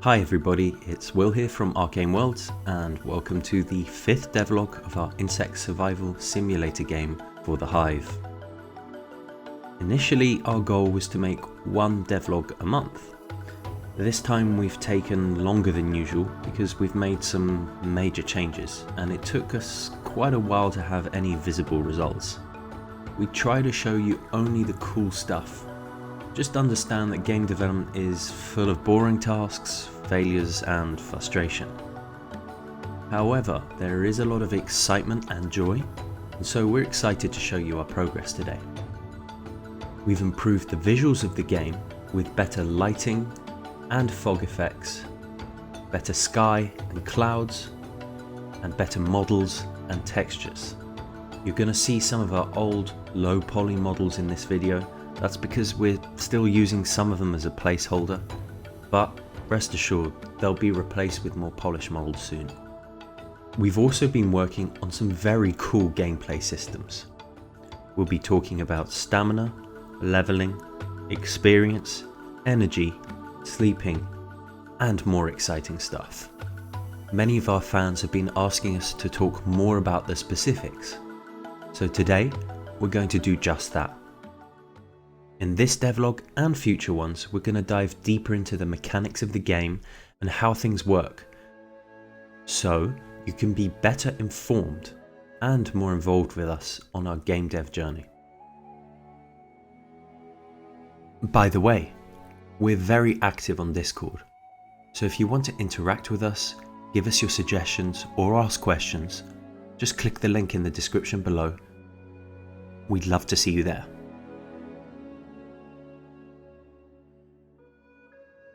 Hi everybody, it's Will here from Arcane Worlds and welcome to the 5th devlog of our insect survival simulator game For The Hive. Initially our goal was to make one devlog a month. This time we've taken longer than usual because we've made some major changes and it took us quite a while to have any visible results. We try to show you only the cool stuff. Just understand that game development is full of boring tasks, failures and frustration. However, there is a lot of excitement and joy, and so we're excited to show you our progress today. We've improved the visuals of the game with better lighting and fog effects, better sky and clouds, and better models and textures. You're going to see some of our old low poly models in this video. That's because we're still using some of them as a placeholder, but rest assured they'll be replaced with more polished models soon. We've also been working on some very cool gameplay systems. We'll be talking about stamina, leveling, experience, energy, sleeping, and more exciting stuff. Many of our fans have been asking us to talk more about the specifics, so today we're going to do just that. In this devlog and future ones, we're going to dive deeper into the mechanics of the game and how things work, so you can be better informed and more involved with us on our game dev journey. By the way, we're very active on Discord, so if you want to interact with us, give us your suggestions or ask questions, just click the link in the description below. We'd love to see you there.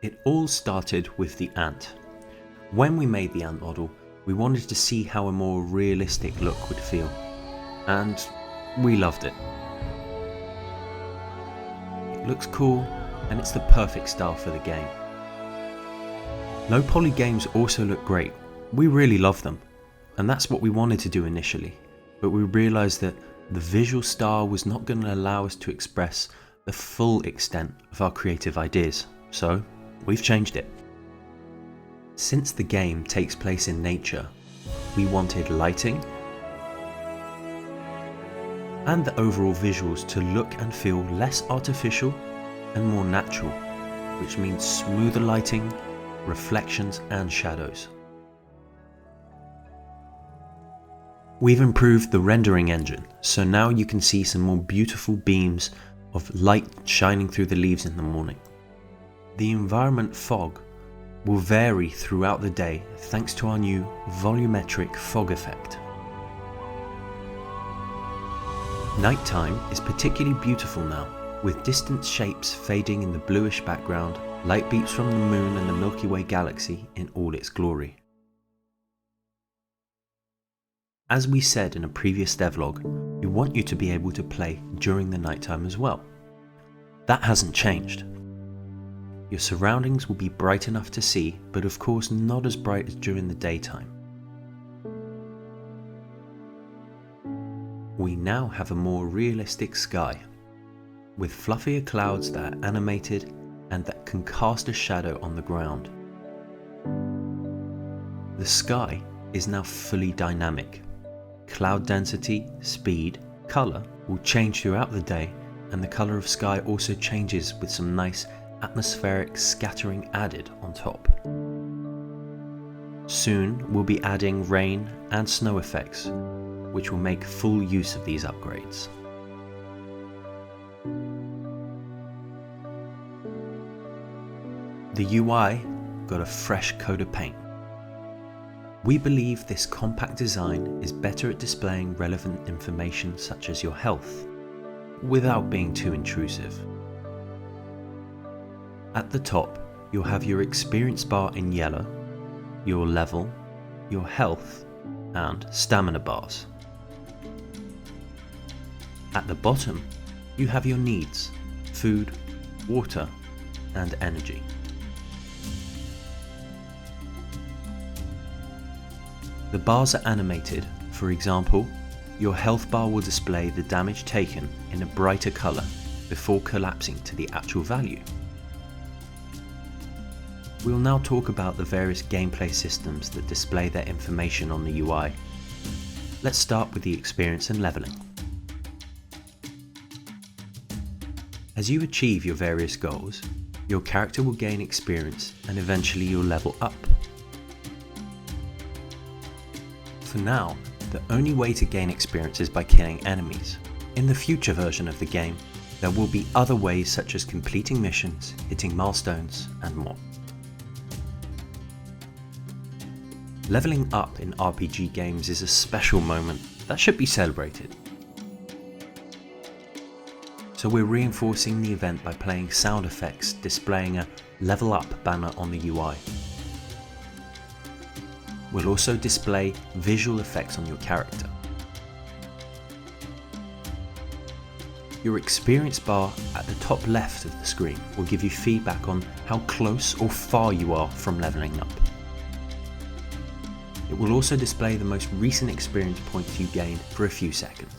It all started with the ant. When we made the ant model, we wanted to see how a more realistic look would feel, and we loved it. It looks cool, and it's the perfect style for the game. Low poly games also look great. We really love them, and that's what we wanted to do initially, but we realised that the visual style was not going to allow us to express the full extent of our creative ideas, so we've changed it. Since the game takes place in nature, we wanted lighting and the overall visuals to look and feel less artificial and more natural, which means smoother lighting, reflections and shadows. We've improved the rendering engine, so now you can see some more beautiful beams of light shining through the leaves in the morning. The environment fog will vary throughout the day thanks to our new volumetric fog effect. Nighttime is particularly beautiful now, with distant shapes fading in the bluish background, light beams from the moon and the Milky Way galaxy in all its glory. As we said in a previous devlog, we want you to be able to play during the nighttime as well. That hasn't changed. Your surroundings will be bright enough to see, but of course not as bright as during the daytime. We now have a more realistic sky, with fluffier clouds that are animated and that can cast a shadow on the ground. The sky is now fully dynamic. Cloud density, speed, colour will change throughout the day, and the colour of sky also changes with some nice atmospheric scattering added on top. Soon we'll be adding rain and snow effects, which will make full use of these upgrades. The UI got a fresh coat of paint. We believe this compact design is better at displaying relevant information such as your health, without being too intrusive. At the top, you'll have your experience bar in yellow, your level, your health, and stamina bars. At the bottom, you have your needs, food, water, and energy. The bars are animated. For example, your health bar will display the damage taken in a brighter colour before collapsing to the actual value. We'll now talk about the various gameplay systems that display their information on the UI. Let's start with the experience and leveling. As you achieve your various goals, your character will gain experience and eventually you'll level up. For now, the only way to gain experience is by killing enemies. In the future version of the game, there will be other ways such as completing missions, hitting milestones, and more. Leveling up in RPG games is a special moment that should be celebrated. So we're reinforcing the event by playing sound effects displaying a level up banner on the UI. We'll also display visual effects on your character. Your experience bar at the top left of the screen will give you feedback on how close or far you are from leveling up. It will also display the most recent experience points you gained for a few seconds.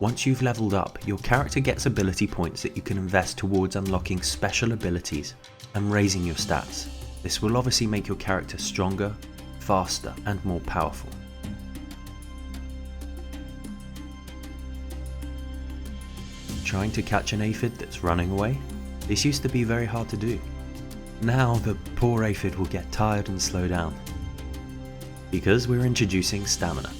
Once you've leveled up, your character gets ability points that you can invest towards unlocking special abilities and raising your stats. This will obviously make your character stronger, faster, and more powerful. Trying to catch an aphid that's running away? This used to be very hard to do. Now the poor aphid will get tired and slow down, because we're introducing stamina.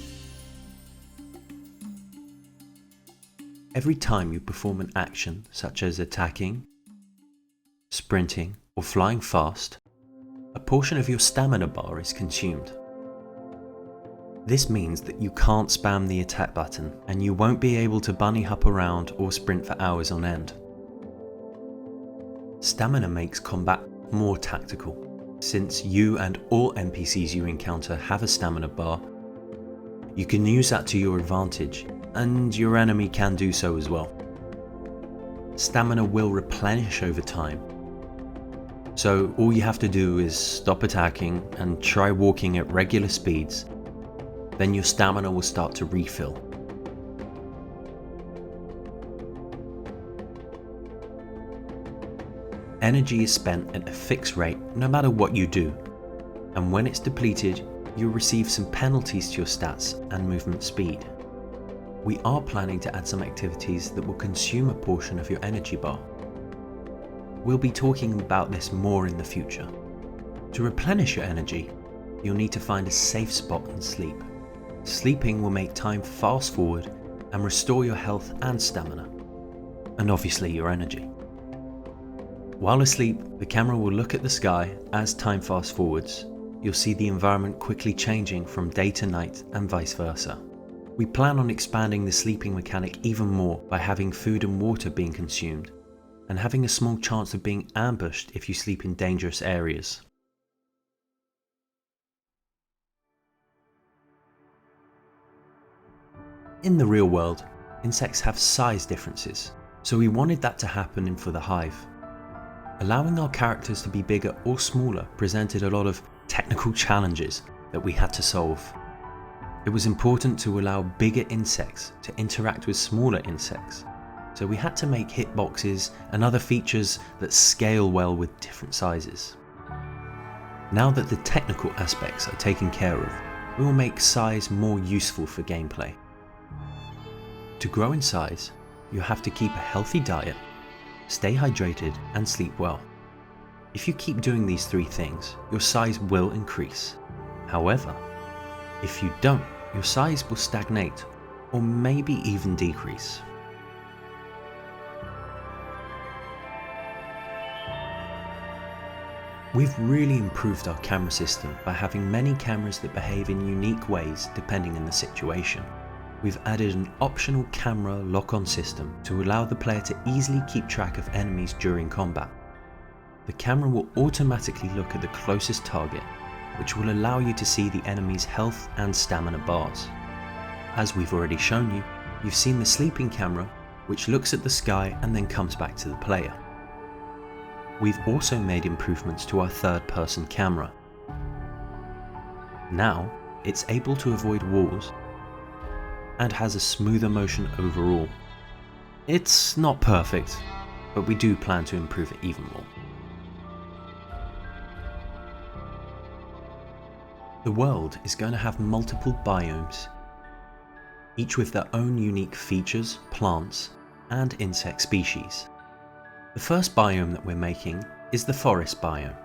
Every time you perform an action such as attacking, sprinting, or flying fast, a portion of your stamina bar is consumed. This means that you can't spam the attack button and you won't be able to bunny hop around or sprint for hours on end. Stamina makes combat more tactical. Since you and all NPCs you encounter have a stamina bar, you can use that to your advantage, and your enemy can do so as well. Stamina will replenish over time, so all you have to do is stop attacking and try walking at regular speeds, then your stamina will start to refill. Energy is spent at a fixed rate no matter what you do, and when it's depleted, you'll receive some penalties to your stats and movement speed. We are planning to add some activities that will consume a portion of your energy bar. We'll be talking about this more in the future. To replenish your energy, you'll need to find a safe spot and sleep. Sleeping will make time fast forward and restore your health and stamina, and obviously your energy. While asleep, the camera will look at the sky as time fast forwards. You'll see the environment quickly changing from day to night and vice versa. We plan on expanding the sleeping mechanic even more by having food and water being consumed, and having a small chance of being ambushed if you sleep in dangerous areas. In the real world, insects have size differences, so we wanted that to happen in For The Hive. Allowing our characters to be bigger or smaller presented a lot of technical challenges that we had to solve. It was important to allow bigger insects to interact with smaller insects, so we had to make hitboxes and other features that scale well with different sizes. Now that the technical aspects are taken care of, we will make size more useful for gameplay. To grow in size, you have to keep a healthy diet, stay hydrated, and sleep well. If you keep doing these three things, your size will increase. However, if you don't, your size will stagnate or maybe even decrease. We've really improved our camera system by having many cameras that behave in unique ways depending on the situation. We've added an optional camera lock-on system to allow the player to easily keep track of enemies during combat. The camera will automatically look at the closest target, which will allow you to see the enemy's health and stamina bars. As we've already shown you, you've seen the sleeping camera, which looks at the sky and then comes back to the player. We've also made improvements to our third-person camera. Now, it's able to avoid walls and has a smoother motion overall. It's not perfect, but we do plan to improve it even more. The world is going to have multiple biomes, each with their own unique features, plants, and insect species. The first biome that we're making is the forest biome.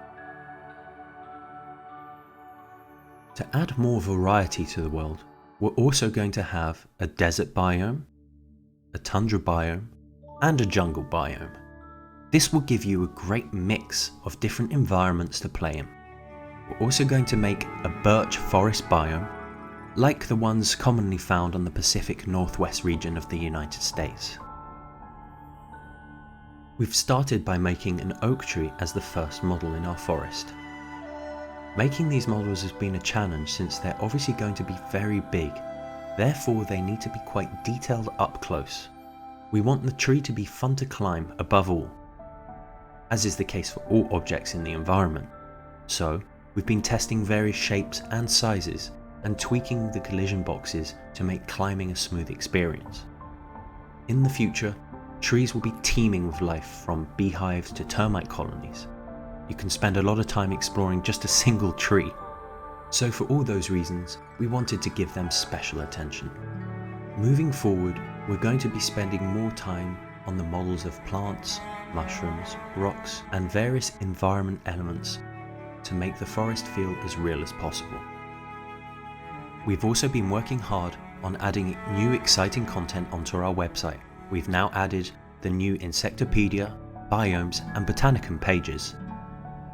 To add more variety to the world, we're also going to have a desert biome, a tundra biome, and a jungle biome. This will give you a great mix of different environments to play in. We're also going to make a birch forest biome, like the ones commonly found on the Pacific Northwest region of the United States. We've started by making an oak tree as the first model in our forest. Making these models has been a challenge since they're obviously going to be very big, therefore they need to be quite detailed up close. We want the tree to be fun to climb above all, as is the case for all objects in the environment. So, we've been testing various shapes and sizes and tweaking the collision boxes to make climbing a smooth experience. In the future, trees will be teeming with life, from beehives to termite colonies. You can spend a lot of time exploring just a single tree. So for all those reasons, we wanted to give them special attention. Moving forward, we're going to be spending more time on the models of plants, mushrooms, rocks, and various environment elements to make the forest feel as real as possible. We've also been working hard on adding new exciting content onto our website. We've now added the new Encyclopaedia, Biomes, and Botanicum pages.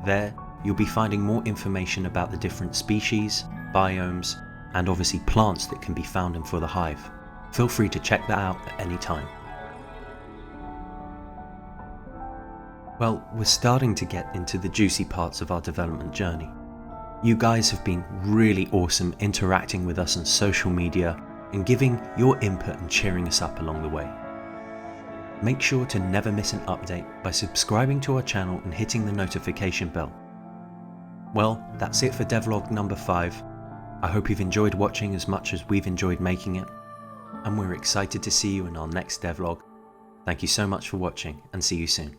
There, you'll be finding more information about the different species, biomes, and obviously plants that can be found in For The Hive. Feel free to check that out at any time. Well, we're starting to get into the juicy parts of our development journey. You guys have been really awesome interacting with us on social media and giving your input and cheering us up along the way. Make sure to never miss an update by subscribing to our channel and hitting the notification bell. Well, that's it for devlog number 5. I hope you've enjoyed watching as much as we've enjoyed making it, and we're excited to see you in our next devlog. Thank you so much for watching, and see you soon.